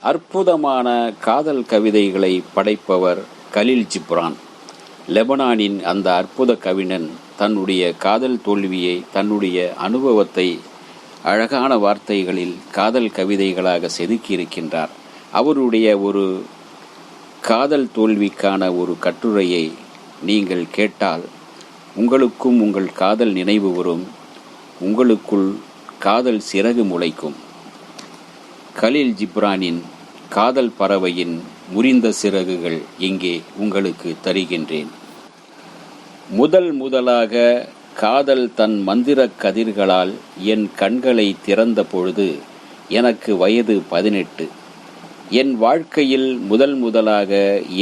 அற்புதமான காதல் கவிதைகளை படைப்பவர் கலீல் ஜிப்ரான். லெபனானின் அந்த அற்புத கவிஞன் தன்னுடைய காதல் தோல்வியை, தன்னுடைய அனுபவத்தை அழகான வார்த்தைகளில் காதல் கவிதைகளாக செதுக்கியிருக்கின்றார். அவருடைய ஒரு காதல் தோல்விக்கான ஒரு கட்டுரையை நீங்கள் கேட்டால் உங்களுக்கும் உங்கள் காதல் நினைவு வரும், உங்களுக்குள் காதல் சிறகு முளைக்கும். கலீல் ஜிப்ரானின் காதல் பறவையின் முறிந்த சிறகுகள் இங்கே உங்களுக்கு தருகின்றேன். முதலாக காதல் தன் மந்திர கதிர்களால் என் கண்களை திறந்த பொழுது எனக்கு வயது 18. என் வாழ்க்கையில் முதலாக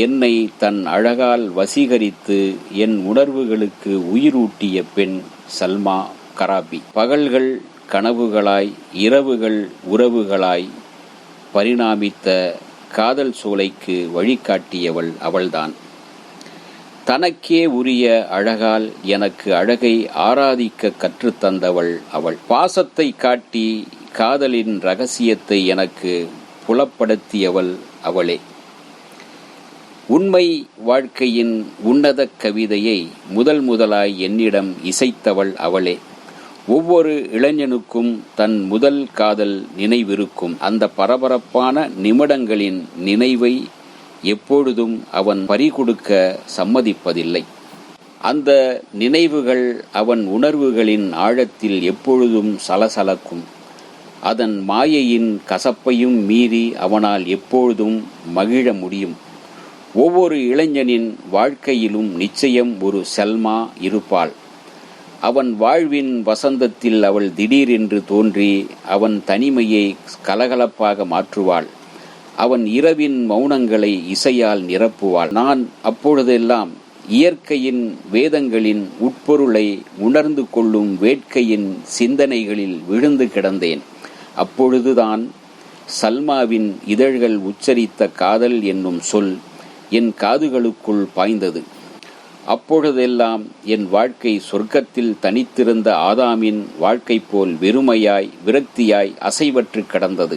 என்னை தன் அழகால் வசீகரித்து என் உணர்வுகளுக்கு உயிரூட்டிய பெண் சல்மா கராபி. பகல்கள் கனவுகளாய், இரவுகள் உறவுகளாய் பரிணாமித்த காதல் சோலைக்கு வழிகாட்டியவள் அவள்தான். தனக்கே உரிய அழகால் எனக்கு அழகை ஆராதிக்க கற்றுத்தந்தவள் அவள். பாசத்தை காட்டி காதலின் இரகசியத்தை எனக்கு புலப்படுத்தியவள் அவளே. உண்மை வாழ்க்கையின் உன்னத கவிதையை முதலாய் என்னிடம் இசைத்தவள் அவளே. ஒவ்வொரு இளைஞனுக்கும் தன் முதல் காதல் நினைவிருக்கும். அந்த பரபரப்பான நிமிடங்களின் நினைவை எப்பொழுதும் அவன் பறிகொடுக்க சம்மதிப்பதில்லை. அந்த நினைவுகள் அவன் உணர்வுகளின் ஆழத்தில் எப்பொழுதும் சலசலக்கும். அதன் மாயையின் கசப்பையும் மீறி அவனால் எப்பொழுதும் மகிழ முடியும். ஒவ்வொரு இளைஞனின் வாழ்க்கையிலும் நிச்சயம் ஒரு சல்மா இருப்பாள். அவன் வாழ்வின் வசந்தத்தில் அவள் திடீரென்று தோன்றி அவன் தனிமையை கலகலப்பாக மாற்றுவாள். அவன் இரவின் மௌனங்களை இசையால் நிரப்புவாள். நான் அப்பொழுதெல்லாம் இயற்கையின் வேதங்களின் உட்பொருளை உணர்ந்து கொள்ளும் வேட்கையின் சிந்தனைகளில் விழுந்து கிடந்தேன். அப்பொழுதுதான் சல்மாவின் இதழ்கள் உச்சரித்த காதல் என்னும் சொல் என் காதுகளுக்குள் பாய்ந்தது. அப்பொழுதெல்லாம் என் வாழ்க்கை சொர்க்கத்தில் தனித்திருந்த ஆதாமின் வாழ்க்கை போல் வெறுமையாய், விரக்தியாய், அசைவற்று கிடந்தது.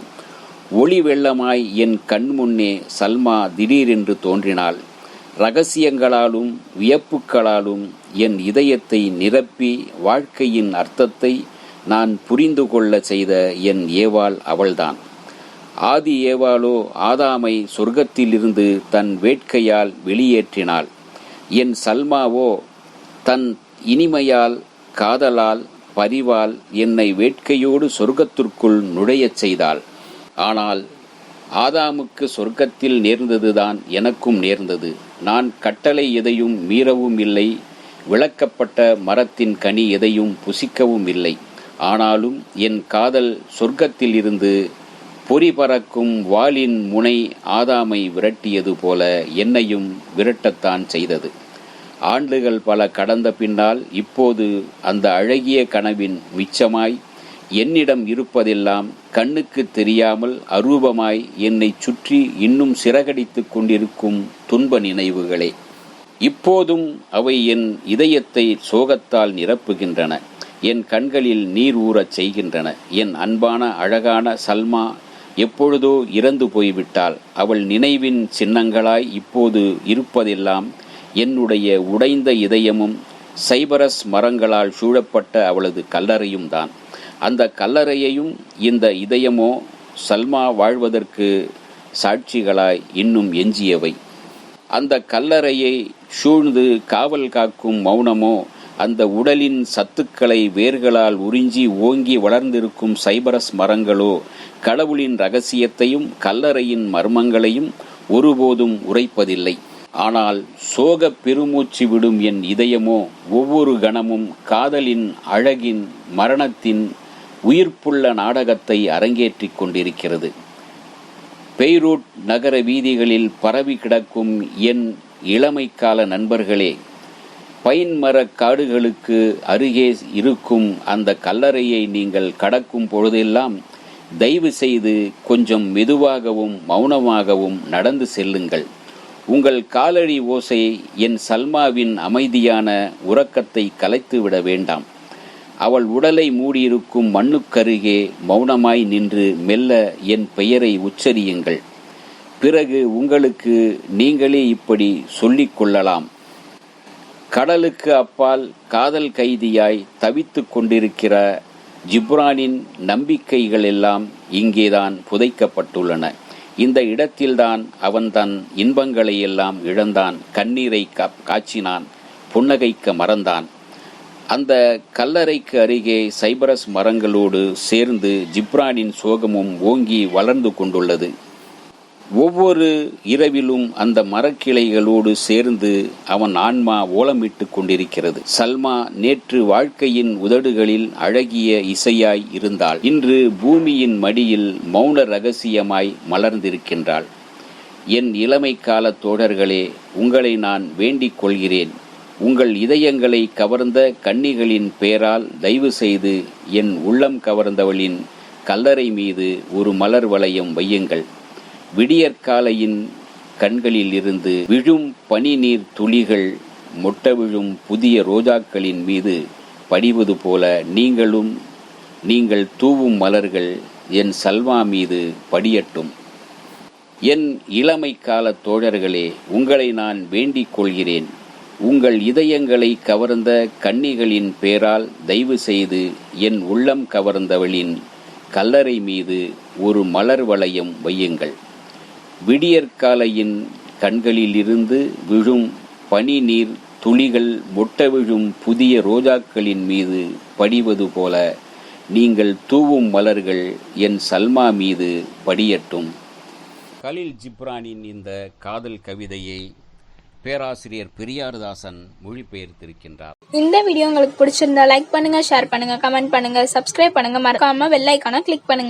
ஒளி வெள்ளமாய் என் கண்முன்னே சல்மா திடீரென்று தோன்றினாள். இரகசியங்களாலும் வியப்புக்களாலும் என் இதயத்தை நிரப்பி வாழ்க்கையின் அர்த்தத்தை நான் புரிந்து கொள்ள செய்த என் ஏவாள் அவள்தான். ஆதி ஏவாளோ ஆதாமை சொர்க்கத்திலிருந்து தன் வேட்கையால் வெளியேற்றினாள். என் சல்மாவோ தன் இனிமையால், காதலால், பரிவால் என்னை வேட்கையோடு சொர்க்கத்திற்குள் நுழையச் செய்தாள். ஆனால் ஆதாமுக்கு சொர்க்கத்தில் நேர்ந்ததுதான் எனக்கும் நேர்ந்தது. நான் கட்டளை எதையும் மீறவும் இல்லை, விளக்கப்பட்ட மரத்தின் கனி எதையும் புசிக்கவும் இல்லை. ஆனாலும் என் காதல் சொர்க்கத்தில் இருந்து பொறி பறக்கும் வாளின் முனை ஆதாமை விரட்டியது போல என்னையும் விரட்டத்தான் செய்தது. ஆண்டுகள் பல கடந்த பின்னால் இப்போது அந்த அழகிய கனவின் மிச்சமாய் என்னிடம் இருப்பதெல்லாம் கண்ணுக்கு தெரியாமல் அரூபமாய் என்னை சுற்றி இன்னும் சிறகடித்து கொண்டிருக்கும் துன்ப நினைவுகளே. இப்போதும் அவை என் இதயத்தை சோகத்தால் நிரப்புகின்றன, என் கண்களில் நீர் ஊறச் செய்கின்றன. என் அன்பான அழகான சல்மா எப்பொழுதோ இறந்து போய்விட்டாள். அவள் நினைவின் சின்னங்களாய் இப்போது இருப்பதெல்லாம் என்னுடைய உடைந்த இதயமும் சைபரஸ் மரங்களால் சூழப்பட்ட அவளது கல்லறையும் தான். அந்த கல்லறையையும் இந்த இதயமோ சல்மா வாழ்வதற்கு சாட்சிகளாய் இன்னும் எஞ்சியவை. அந்த கல்லறையை சூழ்ந்து காவல் காக்கும் மௌனமோ அந்த உடலின் சத்துக்களை வேர்களால் உறிஞ்சி ஓங்கி வளர்ந்திருக்கும் சைபரஸ் மரங்களோ கடவுளின் இரகசியத்தையும் கல்லறையின் மர்மங்களையும் ஒருபோதும் உரைப்பதில்லை. ஆனால் சோக பெருமூச்சு விடும் என் இதயமோ ஒவ்வொரு கணமும் காதலின் அழகின் மரணத்தின் உயிர்ப்புள்ள நாடகத்தை அரங்கேற்றிக் கொண்டிருக்கிறது. பெய்ரூட் நகர வீதிகளில் பரவி கிடக்கும் என் இளமைக்கால நண்பர்களே, பைன் மரக் காடுகளுக்கு அருகே இருக்கும் அந்த கல்லறையை நீங்கள் கடக்கும் பொழுதெல்லாம் தயவு செய்து கொஞ்சம் மெதுவாகவும் மௌனமாகவும் நடந்து செல்லுங்கள். உங்கள் காலடி ஓசை என் சல்மாவின் அமைதியான உறக்கத்தை கலைத்துவிட வேண்டாம். அவள் உடலை மூடியிருக்கும் மண்ணுக்கருகே மௌனமாய் நின்று மெல்ல என் பெயரை உச்சரியுங்கள். பிறகு உங்களுக்கு நீங்களே இப்படி சொல்லிக் கொள்ளலாம். கடலுக்கு அப்பால் காதல் கைதியாய் தவித்துக் கொண்டிருக்கிற ஜிப்ரானின் நம்பிக்கைகள் எல்லாம் இங்கேதான் புதைக்கப்பட்டுள்ளன. இந்த இடத்தில்தான் அவன் தன் இன்பங்களை எல்லாம் இழந்தான், கண்ணீரை காய்ச்சினான், புன்னகைக்க மறந்தான். அந்த கல்லறைக்கு அருகே சைபரஸ் மரங்களோடு சேர்ந்து ஜிப்ரானின் சோகமும் ஓங்கி வளர்ந்து கொண்டுள்ளது. ஒவ்வொரு இரவிலும் அந்த மரக்கிளைகளோடு சேர்ந்து அவன் ஆன்மா ஓலமிட்டு கொண்டிருக்கிறது. சல்மா நேற்று வாழ்க்கையின் உதடுகளில் அழகிய இசையாய் இருந்தாள். இன்று பூமியின் மடியில் மௌன ரகசியமாய் மலர்ந்திருக்கின்றாள். என் இளமை கால தோழர்களே, உங்களை நான் வேண்டிக் கொள்கிறேன். உங்கள் இதயங்களை கவர்ந்த கன்னிகளின் பெயரால் தயவு செய்து என் உள்ளம் கவர்ந்தவளின் கல்லறை மீது ஒரு மலர் வளையம் வையுங்கள். விடியற்காலையின் கண்களில் இருந்து விழும் பனி நீர் துளிகள் மொட்ட விழும் புதிய ரோஜாக்களின் மீது படிவது போல நீங்கள் தூவும் மலர்கள் என் சல்மா மீது படியட்டும். என் இளமை கால தோழர்களே, உங்களை நான் வேண்டிக் கொள்கிறேன். உங்கள் இதயங்களை கவர்ந்த கன்னிகளின் பேரால் தயவு செய்து என் உள்ளம் கவர்ந்தவளின் கல்லறை மீது ஒரு மலர் வளையம் வையுங்கள். விடியற்காலையின் கண்களிலிருந்து விழும் பனி நீர் துளிகள் மொட்ட விழும் புதிய ரோஜாக்களின் மீது படிவது போல நீங்கள் தூவும் மலர்கள் என் சல்மா மீது படியட்டும். கலீல் ஜிப்ரானின் இந்த காதல் கவிதையை பேராசிரியர் பெரியார்தாசன் மொழிபெயர்த்திருக்கின்றார். இந்த வீடியோ உங்களுக்கு பிடிச்சிருந்தா லைக் பண்ணுங்க, ஷேர் பண்ணுங்க, கமெண்ட் பண்ணுங்க, சப்ஸ்கிரைப் பண்ணுங்க, மறக்காம பெல் ஐகானை கிளிக் பண்ணுங்க.